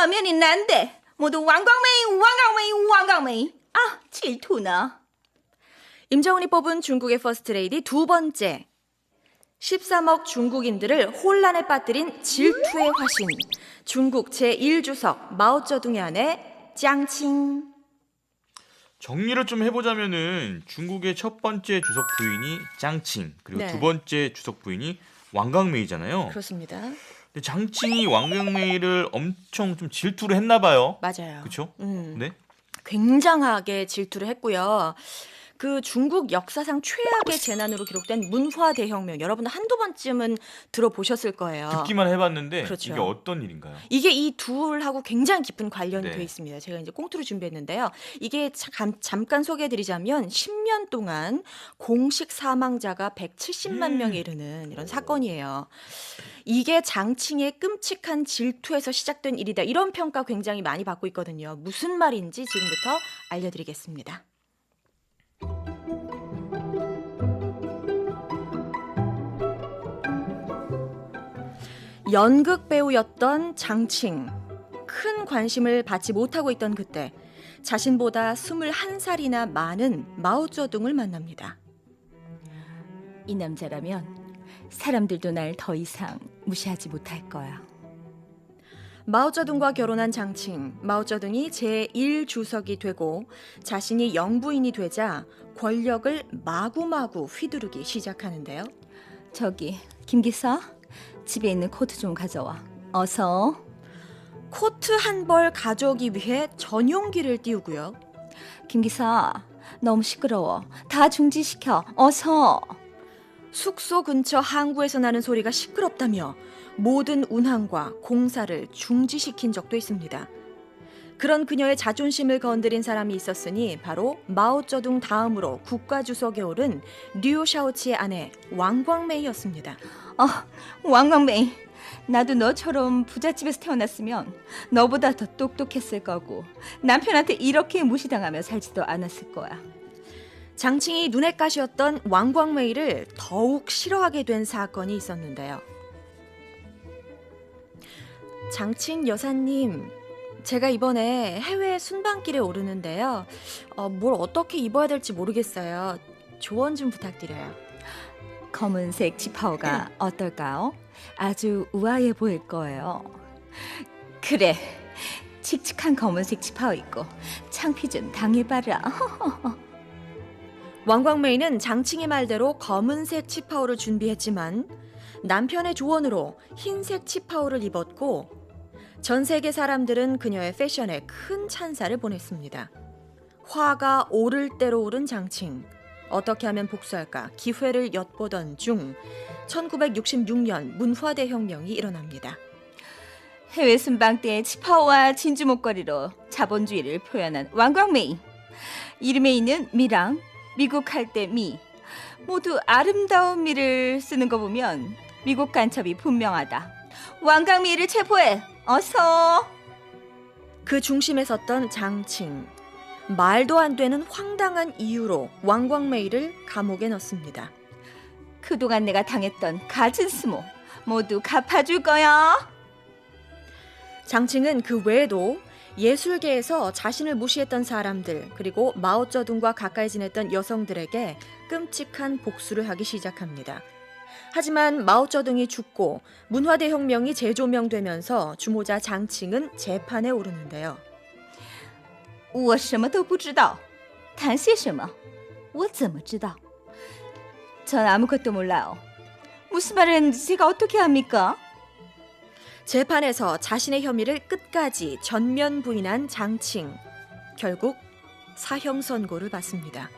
면이 난데 모두 왕광메이. 아, 질투나. 임정은이 뽑은 중국의 퍼스트레이디 두 번째. 13억 중국인들을 혼란에 빠뜨린 질투의 화신. 중국 제1주석 마오쩌둥의 아내 짱칭. 정리를 좀 해보자면은 중국의 첫 번째 주석 부인이 짱칭, 그리고 네. 두 번째 주석 부인이 왕강메이잖아요. 그렇습니다. 근데 장칭이 왕강메이를 엄청 좀 질투를 했나 봐요. 맞아요. 그렇죠? 음. 네. 굉장하게 질투를 했고요. 그 중국 역사상 최악의 재난으로 기록된 문화 대혁명, 여러분 한두 번쯤은 들어보셨을 거예요. 듣기만 해봤는데 그렇죠. 이게 어떤 일인가요? 이게 이 둘하고 굉장히 깊은 관련이 네. 돼 있습니다. 제가 이제 꽁트로 준비했는데요. 이게 잠깐 소개해드리자면 10년 동안 공식 사망자가 170만 명에 이르는 이런 사건이에요. 이게 장칭의 끔찍한 질투에서 시작된 일이다. 이런 평가 굉장히 많이 받고 있거든요. 무슨 말인지 지금부터 알려드리겠습니다. 연극 배우였던 장칭. 큰 관심을 받지 못하고 있던 그때 자신보다 21살이나 많은 마오쩌둥을 만납니다. 이 남자라면 사람들도 날 더 이상 무시하지 못할 거야. 마오쩌둥과 결혼한 장칭. 마오쩌둥이 제1주석이 되고 자신이 영부인이 되자 권력을 마구마구 휘두르기 시작하는데요. 저기 김 기사, 집에 있는 코트 좀 가져와. 어서. 코트 한 벌 가져오기 위해 전용기를 띄우고요. 김 기사, 너무 시끄러워. 다 중지시켜. 어서. 숙소 근처 항구에서 나는 소리가 시끄럽다며 모든 운항과 공사를 중지시킨 적도 있습니다. 그런 그녀의 자존심을 건드린 사람이 있었으니 바로 마오쩌둥 다음으로 국가주석에 오른 류샤오치의 아내 왕광메이였습니다. 왕광메이, 나도 너처럼 부잣집에서 태어났으면 너보다 더 똑똑했을 거고 남편한테 이렇게 무시당하며 살지도 않았을 거야. 장칭이 눈엣 가시였던 왕광메이를 더욱 싫어하게 된 사건이 있었는데요. 장칭 여사님, 제가 이번에 해외 순방길에 오르는데요. 뭘 어떻게 입어야 될지 모르겠어요. 조언 좀 부탁드려요. 검은색 지파오가 어떨까요? 아주 우아해 보일 거예요. 그래, 칙칙한 검은색 지파오 입고 창피 좀 당해봐라. 왕광메이는 장칭의 말대로 검은색 치파오를 준비했지만 남편의 조언으로 흰색 치파오를 입었고 전 세계 사람들은 그녀의 패션에 큰 찬사를 보냈습니다. 화가 오를 대로 오른 장칭. 어떻게 하면 복수할까 기회를 엿보던 중 1966년 문화대혁명이 일어납니다. 해외 순방 때 치파오와 진주 목걸이로 자본주의를 표현한 왕광메이. 이름에 있는 미랑, 미국 할 때 미, 모두 아름다운 미를 쓰는 거 보면 미국 간첩이 분명하다. 왕광메이를 체포해. 어서. 그 중심에 섰던 장칭. 말도 안 되는 황당한 이유로 왕광메이를 감옥에 넣습니다. 그동안 내가 당했던 갖은 수모 모두 갚아줄 거야. 장칭은 그 외에도 예술계에서 자신을 무시했던 사람들 그리고 마오쩌둥과 가까이 지냈던 여성들에게 끔찍한 복수를 하기 시작합니다. 하지만 마오쩌둥이 죽고 문화대혁명이 재조명되면서 주모자 장칭은 재판에 오르는데요. 我什么都不知道谈些什么我怎么知道전 아무것도 몰라요. 무슨 말을 했는지 제가 어떻게 합니까? 재판에서 자신의 혐의를 끝까지 전면 부인한 장칭. 결국 사형 선고를 받습니다.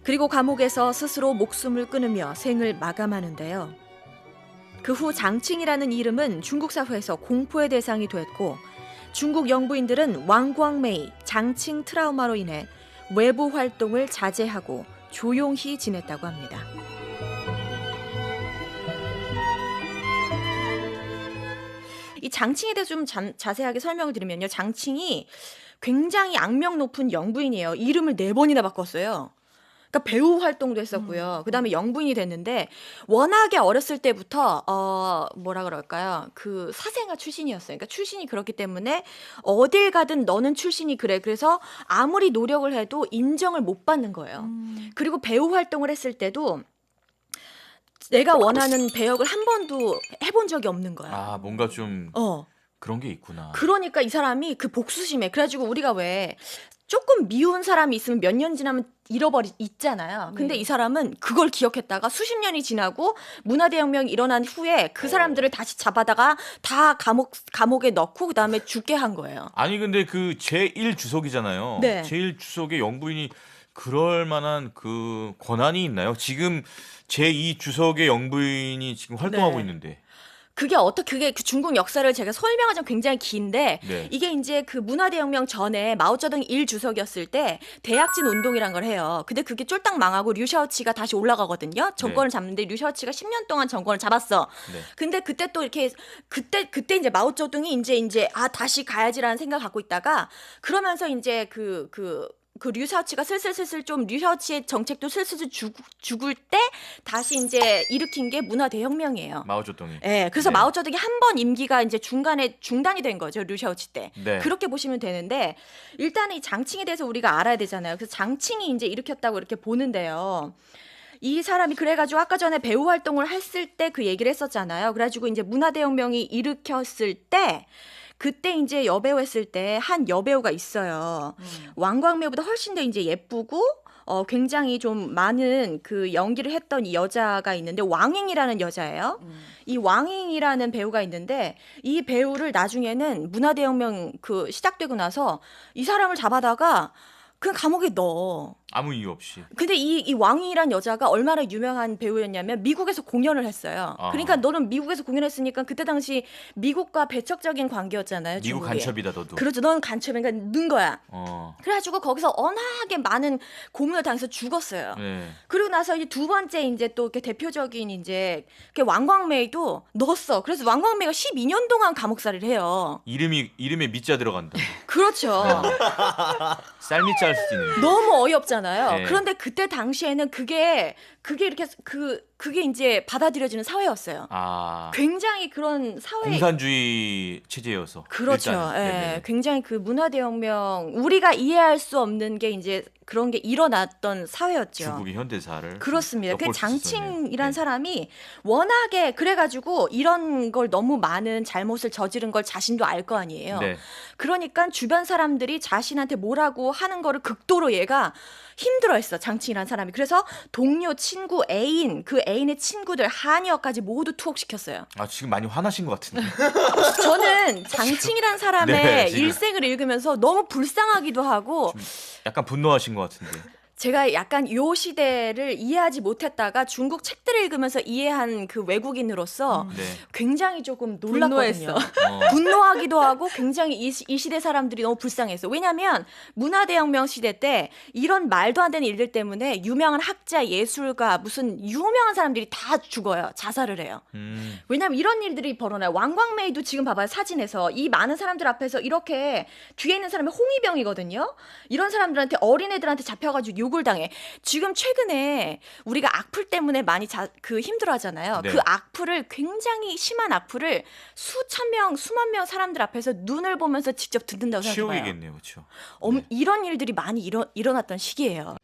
그리고 감옥에서 스스로 목숨을 끊으며 생을 마감하는데요. 그 후 장칭이라는 이름은 중국 사회에서 공포의 대상이 됐고 중국 영부인들은 왕광메이, 장칭 트라우마로 인해 외부 활동을 자제하고 조용히 지냈다고 합니다. 이 장칭에 대해서 좀 자세하게 설명을 드리면요. 장칭이 굉장히 악명 높은 영부인이에요. 이름을 4번이나 바꿨어요. 그러니까 배우 활동도 했었고요. 그다음에 영부인이 됐는데 워낙에 어렸을 때부터 뭐라 그럴까요? 그 사생아 출신이었어요. 그러니까 출신이 그렇기 때문에 어딜 가든 너는 출신이 그래. 그래서 아무리 노력을 해도 인정을 못 받는 거예요. 그리고 배우 활동을 했을 때도 내가 원하는 배역을 한 번도 해본 적이 없는 거야. 아, 뭔가 좀 그런 게 있구나. 그러니까 이 사람이 그 복수심에 그래가지고 우리가 왜 조금 미운 사람이 있으면 몇 년 지나면 있잖아요. 근데 네. 이 사람은 그걸 기억했다가 수십 년이 지나고 문화대혁명이 일어난 후에 그 사람들을 다시 잡아다가 다 감옥에 넣고 그다음에 죽게 한 거예요. 아니 근데 그 제1 주석이잖아요. 네. 제1 주석의 영부인이 그럴 만한 그 권한이 있나요? 지금 제2 주석의 영부인이 지금 활동하고 네. 있는데. 그게 그 중국 역사를 제가 설명하자면 굉장히 긴데 네. 이게 이제 그 문화대혁명 전에 마오쩌둥 1주석이었을 때 대약진 운동이란 걸 해요. 근데 그게 쫄딱 망하고 류샤오치가 다시 올라가거든요. 정권을 잡는데 류샤오치가 10년 동안 정권을 잡았어. 네. 근데 그때 또 이렇게 그때 이제 마오쩌둥이 이제 다시 가야지라는 생각을 갖고 있다가 그러면서 이제 그 류샤오치가 슬슬 좀 류샤오치의 정책도 슬슬 죽을 때 다시 이제 일으킨 게 문화대혁명이에요. 마오쩌둥이. 예, 그래서 네. 마오쩌둥이 한 번 임기가 이제 중간에 중단이 된 거죠, 류샤오치 때. 네. 그렇게 보시면 되는데 일단은 이 장칭에 대해서 우리가 알아야 되잖아요. 그래서 장칭이 이제 일으켰다고 이렇게 보는데요. 이 사람이 그래가지고 아까 전에 배우 활동을 했을 때 그 얘기를 했었잖아요. 그래가지고 이제 문화대혁명이 일으켰을 때 그때 이제 여배우 했을 때 한 여배우가 있어요. 왕광매보다 훨씬 더 이제 예쁘고 굉장히 좀 많은 그 연기를 했던 이 여자가 있는데 왕잉이라는 여자예요. 이 왕잉이라는 배우가 있는데 이 배우를 나중에는 문화대혁명 그 시작되고 나서 이 사람을 잡아다가 그냥 감옥에 넣어. 아무 이유 없이. 근데 이 왕이란 여자가 얼마나 유명한 배우였냐면 미국에서 공연을 했어요. 아. 그러니까 너는 미국에서 공연했으니까 그때 당시 미국과 배척적인 관계였잖아요. 미국 중국이. 간첩이다 너도. 그렇죠. 넌 간첩이니까 는 거야. 어. 그래가지고 거기서 워낙에 많은 고문을 당해서 죽었어요. 네. 그리고 나서 이제 두 번째 이제 또 이렇게 대표적인 이제 왕광메이도 넣었어. 그래서 왕광메이가 12년 동안 감옥살이를 해요. 이름에 미자 들어간다. 그렇죠. 쌀미 짤 수도 있는. 너무 어이없잖아요. 네. 그런데 그때 당시에는 그게 이렇게 그게 이제 받아들여지는 사회였어요. 아. 굉장히 그런 사회 공산주의 체제여서. 그렇죠. 일단은. 예, 네네. 굉장히 그 문화대혁명 우리가 이해할 수 없는 게 이제 그런 게 일어났던 사회였죠. 중국의 현대사를. 그렇습니다. 그 엿볼 수 장칭이란 있었네요. 네. 사람이 워낙에 그래가지고 이런 걸 너무 많은 잘못을 저지른 걸 자신도 알 거 아니에요. 네. 그러니까 주변 사람들이 자신한테 뭐라고 하는 거를 극도로 얘가 힘들어했어. 장칭이란 사람이. 그래서 동료, 친구, 애인, 그 애인의 친구들, 하녀까지 모두 투옥시켰어요. 아 지금 많이 화나신 것 같은데. 저는 장칭이란 사람의 네, 지금. 일생을 읽으면서 너무 불쌍하기도 하고 약간 분노하신 것 같은데. 제가 약간 요 시대를 이해하지 못했다가 중국 책들을 읽으면서 이해한 그 외국인으로서 네. 굉장히 조금 놀랐거든요. 분노했어. 분노하기도 하고 굉장히 이 시대 사람들이 너무 불쌍했어. 왜냐하면 문화대혁명 시대 때 이런 말도 안 되는 일들 때문에 유명한 학자, 예술가, 무슨 유명한 사람들이 다 죽어요. 자살을 해요. 왜냐면 이런 일들이 벌어나요. 왕광메이도 지금 봐봐요. 사진에서 이 많은 사람들 앞에서 이렇게 뒤에 있는 사람이 홍위병이거든요. 이런 사람들한테 어린애들한테 잡혀가지고 욕을 당해. 지금 최근에 우리가 악플 때문에 많이 힘들어하잖아요. 네. 그 악플을 굉장히 심한 악플을 수천 명, 수만 명 사람들 앞에서 눈을 보면서 직접 듣는다고 생각해봐요. 치욕이겠네요, 그렇죠. 이런 일들이 많이 일어났던 시기예요.